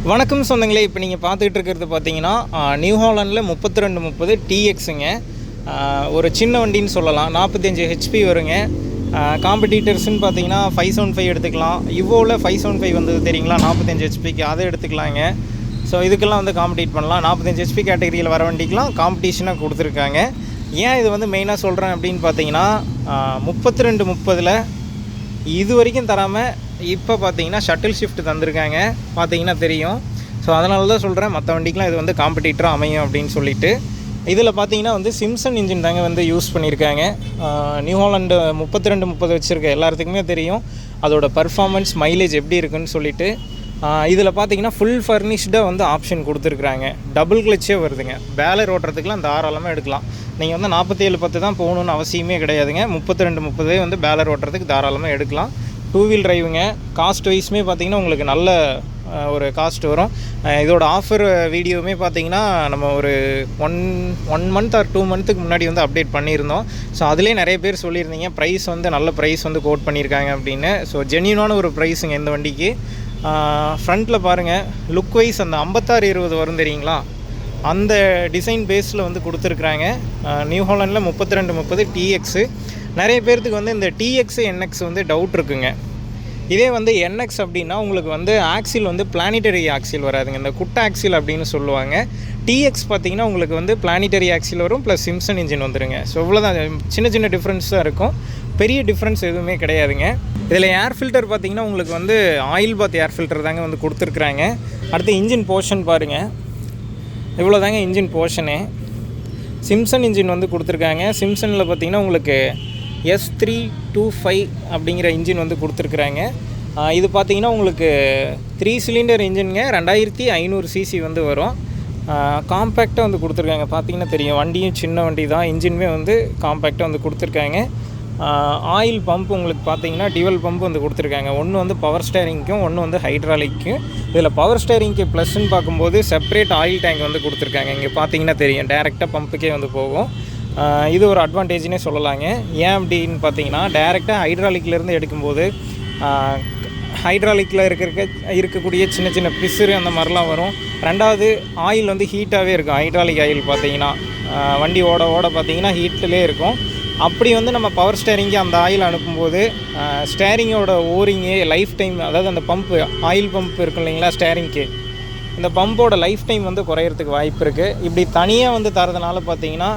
வணக்கம் சொந்தங்களே. இப்போ நீங்கள் பார்த்துக்கிட்டு இருக்கிறது பார்த்தீங்கன்னா நியூ ஹாலண்டில் 3230 டிஎக்ஸுங்க. ஒரு சின்ன வண்டின்னு சொல்லலாம். 45 ஹெச்பி வருங்க. காம்படிட்டர்ஸ்ன்னு பார்த்தீங்கன்னா 575 எடுத்துக்கலாம். இவோவில் 575 வந்தது தெரியுங்களா, 45 ஹெச்பிக்கு அதை எடுத்துக்கலாங்க. ஸோ இதுக்கெல்லாம் வந்து காம்படிட் பண்ணலாம். 45 ஹெச்பி கேட்டகரியில் வர வண்டிக்கெலாம் காம்படிஷனாக கொடுத்துருக்காங்க. ஏன் இது வந்து மெயினாக சொல்கிறேன் அப்படின்னு பார்த்தீங்கன்னா 3230 இது வரைக்கும் தராமல் இப்போ பார்த்தீங்கன்னா ஷட்டில் ஷிஃப்ட் தந்திருக்காங்க, பார்த்தீங்கன்னா தெரியும். ஸோ அதனால தான் சொல்கிறேன், மற்ற வண்டிக்கெலாம் இது வந்து காம்படிட்டராக அமையும் அப்படின்னு சொல்லிட்டு. இதில் பார்த்தீங்கன்னா வந்து சிம்சன் இன்ஜின் தாங்க வந்து யூஸ் பண்ணியிருக்காங்க. நியூ ஹாலண்டு 3230 வச்சுருக்க எல்லாத்துக்குமே தெரியும் அதோட பர்ஃபார்மன்ஸ் மைலேஜ் எப்படி இருக்குன்னு சொல்லிட்டு. இதில் பார்த்தீங்கன்னா ஃபுல் ஃபர்னிஷ்டாக வந்து ஆப்ஷன் கொடுத்துருக்குறாங்க. டபுள் கிளச்சே வருதுங்க. பேலர் ஓட்டுறதுக்குலாம் தாராளமாக எடுக்கலாம். நீங்கள் வந்து 4710 தான் போகணுன்னு அவசியமே கிடையாதுங்க. 3230 வந்து பேலர் ஓட்டுறதுக்கு தாராளமாக எடுக்கலாம். 2 வீல் டிரைவுங்க. காஸ்ட் வைஸுமே பார்த்திங்கன்னா உங்களுக்கு நல்ல ஒரு காஸ்ட் வரும். இதோட ஆஃபர் வீடியோவுமே பார்த்திங்கன்னா நம்ம ஒரு ஒன் மந்த் ஆர் 2 மந்த்துக்கு முன்னாடி வந்து அப்டேட் பண்ணியிருந்தோம். ஸோ அதிலே நிறைய பேர் சொல்லியிருந்தீங்க ப்ரைஸ் வந்து நல்ல ப்ரைஸ் வந்து கோட் பண்ணியிருக்காங்க அப்படின்னு. ஸோ ஜென்யூனான ஒரு ப்ரைஸுங்க இந்த வண்டிக்கு. ஃப்ரண்ட்டில் பாருங்கள், லுக் வைஸ் அந்த 5620 வரும் தெரியுங்களா, அந்த டிசைன் பேஸில் வந்து கொடுத்துருக்குறாங்க. நியூ ஹாலண்டில் 3230 டிஎக்ஸு. நிறைய பேர்த்துக்கு வந்து இந்த டிஎக்ஸு என்எக்ஸ் வந்து டவுட் இருக்குங்க. இதே வந்து என்எக்ஸ் அப்படின்னா உங்களுக்கு வந்து ஆக்சில் வந்து பிளானிட்டரி ஆக்சில் வராதுங்க, இந்த குட்டை ஆக்சில் அப்படின்னு சொல்லுவாங்க. டிஎக்ஸ் பார்த்திங்கன்னா உங்களுக்கு வந்து பிளானிட்டரி ஆக்சில் வரும், ப்ளஸ் சிம்சன் இன்ஜின் வந்துடுங்க. ஸோ இவ்வளோதான், சின்ன சின்ன டிஃப்ரென்ஸ் தான் இருக்கும், பெரிய டிஃப்ரென்ஸ் எதுவுமே கிடையாதுங்க. இதில் ஏர் ஃபில்டர் பார்த்திங்கன்னா உங்களுக்கு வந்து ஆயில் பாத் ஏர் ஃபில்டர் தாங்க வந்து கொடுத்துருக்குறாங்க. அடுத்து இன்ஜின் போர்ஷன் பாருங்கள், இவ்வளோ தாங்க இன்ஜின் போர்ஷனு. சிம்சன் இன்ஜின் வந்து கொடுத்துருக்காங்க. சிம்சனில் பார்த்திங்கன்னா உங்களுக்கு S325 அப்படிங்கிற இன்ஜின் வந்து கொடுத்துருக்குறாங்க. இது பார்த்திங்கன்னா உங்களுக்கு 3 சிலிண்டர் இன்ஜினுங்க, 2500 சிசி வந்து வரும். காம்பேக்டாக வந்து கொடுத்துருக்காங்க, பார்த்திங்கன்னா தெரியும். வண்டியும் சின்ன வண்டி தான், இன்ஜினுமே வந்து காம்பேக்டாக வந்து கொடுத்துருக்காங்க. ஆயில் பம்ப் உங்களுக்கு பார்த்தீங்கன்னா டியூவல் பம்ப் வந்து கொடுத்துருக்காங்க. ஒன்று வந்து பவர் ஸ்டேரிங்க்கும், ஒன்று வந்து ஹைட்ராலிக்கும். இதில் பவர் ஸ்டேரிங்க்கு ப்ளஸ்ன்னு பார்க்கும்போது செப்பரேட் ஆயில் டேங்க் வந்து கொடுத்துருக்காங்க. இங்கே பார்த்தீங்கன்னா தெரியும், டேரெக்டாக பம்புக்கே வந்து போகும். இது ஒரு அட்வான்டேஜ்னே சொல்லலாங்க. ஏன் அப்படின்னு பார்த்தீங்கன்னா டேரெக்டாக ஹைட்ராலிக்லேருந்து எடுக்கும்போது ஹைட்ராலிக்கில் இருக்கக்கூடிய சின்ன சின்ன பிசுறு அந்த மாதிரிலாம் வரும். ரெண்டாவது ஆயில் வந்து ஹீட்டாகவே இருக்கும். ஹைட்ராலிக் ஆயில் பார்த்தீங்கன்னா வண்டி ஓட பார்த்தீங்கன்னா ஹீட்டிலே இருக்கும். அப்படி வந்து நம்ம பவர் ஸ்டேரிங்கு அந்த ஆயில் அனுப்பும்போது ஸ்டேரிங்கோட ஓரிங்கு லைஃப் டைம், அதாவது அந்த பம்ப்பு ஆயில் பம்ப் இருக்கும் இல்லைங்களா ஸ்டேரிங்க்கு, இந்த பம்போட லைஃப் டைம் வந்து குறையிறதுக்கு வாய்ப்பு இருக்குது. இப்படி தனியாக வந்து தரதுனால பார்த்தீங்கன்னா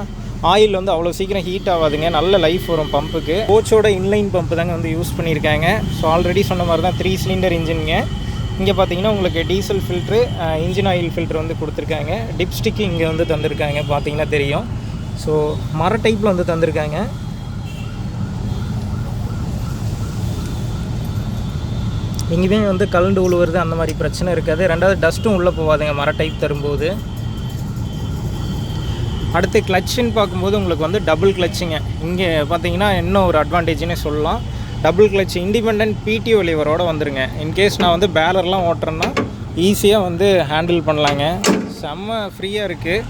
ஆயில் வந்து அவ்வளோ சீக்கிரம் ஹீட் ஆகாதுங்க, நல்ல லைஃப் வரும் பம்புக்கு. கோச்சோட இன்லைன் பம்பு தாங்க வந்து யூஸ் பண்ணியிருக்காங்க. ஸோ ஆல்ரெடி சொன்ன மாதிரி தான் 3 சிலிண்டர் இன்ஜினுங்க. இங்கே பார்த்தீங்கன்னா உங்களுக்கு diesel filter, engine oil filter வந்து கொடுத்துருக்காங்க. டிப்ஸ்டிக்கு இங்கே வந்து தந்திருக்காங்க, பார்த்தீங்கன்னா தெரியும். ஸோ மர டைப்பில் வந்து தந்திருக்காங்க. எங்கேயுமே வந்து கலண்டு உழுவுறது அந்த மாதிரி பிரச்சனை இருக்காது. ரெண்டாவது டஸ்ட்டும் உள்ளே போகாதுங்க மர டைப் தரும்போது. அடுத்து கிளச்சுன்னு பார்க்கும்போது உங்களுக்கு வந்து டபுள் கிளச்சுங்க. இங்கே பார்த்தீங்கன்னா இன்னும் ஒரு அட்வான்டேஜ்னே சொல்லலாம். டபுள் கிளச் இண்டிபெண்ட் பிடிஓ லிவரோடு வந்துருங்க. இன்கேஸ் நான் வந்து பேலர்லாம் ஓட்டுறேன்னா ஈஸியாக வந்து ஹேண்டில் பண்ணலாங்க. செம்ம ஃப்ரீயாக இருக்குது.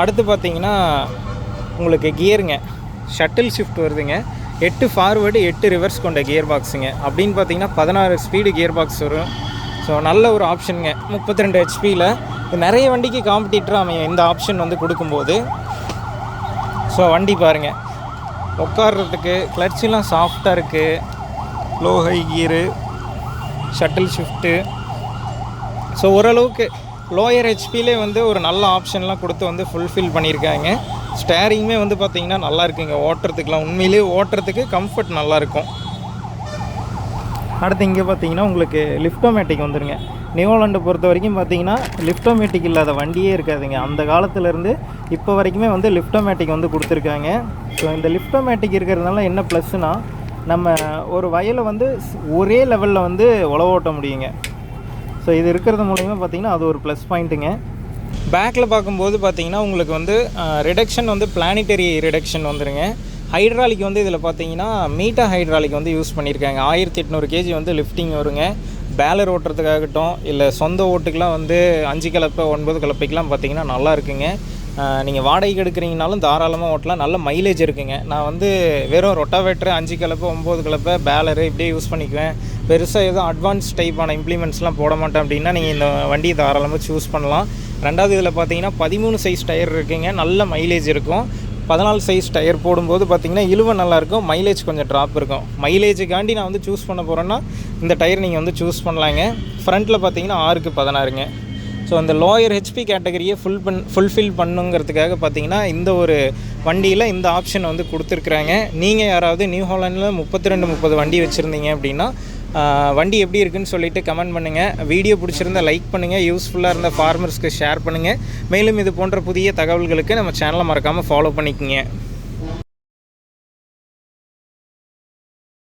அடுத்து பார்த்தீங்கன்னா உங்களுக்கு கியருங்க, ஷட்டில் ஷிஃப்ட் வருதுங்க. 8 ஃபார்வேர்டு 8 ரிவர்ஸ் கொண்ட கியர் பாக்ஸுங்க. அப்படின்னு பார்த்தீங்கன்னா 16 ஸ்பீடு கியர் பாக்ஸ் வரும். ஸோ நல்ல ஒரு ஆப்ஷனுங்க 32 ஹெச்பியில். நிறைய வண்டிக்கு காம்படிட்டராக அமையும் இந்த ஆப்ஷன் வந்து கொடுக்கும்போது. ஸோ வண்டி பாருங்கள், உட்கார்றதுக்கு கிளட்செலாம் சாஃப்டாக இருக்குது. Low high gear, shuttle shift. So ஓரளவுக்கு லோயர் ஹெச்பிலே வந்து ஒரு நல்ல ஆப்ஷன்லாம் கொடுத்து வந்து ஃபுல்ஃபில் பண்ணியிருக்காங்க. ஸ்டேரிங்குமே வந்து பார்த்திங்கன்னா நல்லா இருக்குங்க ஓட்டுறதுக்குலாம். உண்மையிலே ஓட்டுறதுக்கு கம்ஃபர்ட் நல்லாயிருக்கும். அடுத்து இங்கே பார்த்தீங்கன்னா உங்களுக்கு லிஃப்டோமேட்டிக் வந்துடுங்க. நியூ ஹாலண்டை பொறுத்த வரைக்கும் பார்த்தீங்கன்னா லிஃப்டோமேட்டிக் இல்லாத வண்டியே இருக்காதுங்க. அந்த காலத்துலேருந்து இப்போ வரைக்குமே வந்து லிஃப்டோமேட்டிக் வந்து கொடுத்துருக்காங்க. ஸோ இந்த லிஃப்டோமேட்டிக் இருக்கிறதுனால என்ன ப்ளஸ்னால், நம்ம ஒரு வயலை வந்து ஒரே லெவலில் வந்து உழவு ஓட்ட முடியுங்க. ஸோ இது இருக்கிறது மூலிமா பார்த்திங்கன்னா அது ஒரு ப்ளஸ் பாயிண்ட்டுங்க. பேக்கில் பார்க்கும்போது பார்த்திங்கன்னா உங்களுக்கு வந்து ரிடக்ஷன் வந்து பிளானிட்டரி ரிடக்ஷன் வந்துடுங்க. ஹைட்ராலிக் வந்து இதில் பார்த்தீங்கன்னா மீட்டா ஹைட்ராலிக் வந்து யூஸ் பண்ணியிருக்காங்க. 1800 கேஜி வந்து லிஃப்டிங் வருங்க. பேலர் ஓட்டுறதுக்காகட்டும் இல்லை சொந்த ஓட்டுக்கெலாம் வந்து 5 கலப்பை 9 கலப்பைக்கெலாம் பார்த்திங்கன்னா நல்லா இருக்குங்க. நீங்கள் வாடகைக்கு எடுக்கிறீங்கனாலும் தாராளமாக ஓட்டலாம். நல்ல மைலேஜ் இருக்குங்க. நான் வந்து வெறும் ரொட்டாவேட்டர் 5 கலப்பை 9 கலப்பை பேலரு இப்படியே யூஸ் பண்ணிக்குவேன். பெருசாக எதுவும் அட்வான்ஸ் டைப்பான இம்ப்ளிமெண்ட்ஸ்லாம் போட மாட்டேன் அப்படின்னா நீங்கள் இந்த வண்டியை தாராளமாக சூஸ் பண்ணலாம். ரெண்டாவது இதில் பார்த்தீங்கன்னா 13 சைஸ் டயர் இருக்குங்க. நல்ல மைலேஜ் இருக்கும். 14 சைஸ் டயர் போடும்போது பார்த்திங்கன்னா இழுவை நல்லாயிருக்கும், மைலேஜ் கொஞ்சம் ட்ராப் இருக்கும். மைலேஜுக்காண்டி நான் வந்து சூஸ் பண்ண போகிறேன்னா இந்த டயர் நீங்கள் வந்து சூஸ் பண்ணலாங்க. ஃப்ரண்ட்டில் பார்த்தீங்கன்னா 6க்கு 16ங்க. ஸோ அந்த லோயர் ஹெச்பி கேட்டகரியை ஃபுல்ஃபில் பண்ணுங்கிறதுக்காக பார்த்தீங்கன்னா இந்த ஒரு வண்டியில் இந்த ஆப்ஷன் வந்து கொடுத்துருக்குறாங்க. நீங்கள் யாராவது நியூ ஹாலண்டில் 32-30 வண்டி வச்சுருந்தீங்க அப்படின்னா வண்டி எப்படி இருக்குன்னு சொல்லிவிட்டு கமெண்ட் பண்ணுங்கள். வீடியோ பிடிச்சிருந்தா லைக் பண்ணுங்கள். யூஸ்ஃபுல்லாக இருந்த ஃபார்மர்ஸ்க்கு ஷேர் பண்ணுங்கள். மேலும் இது போன்ற புதிய தகவல்களுக்கு நம்ம சேனலை மறக்காமல் ஃபாலோ பண்ணிக்கோங்க.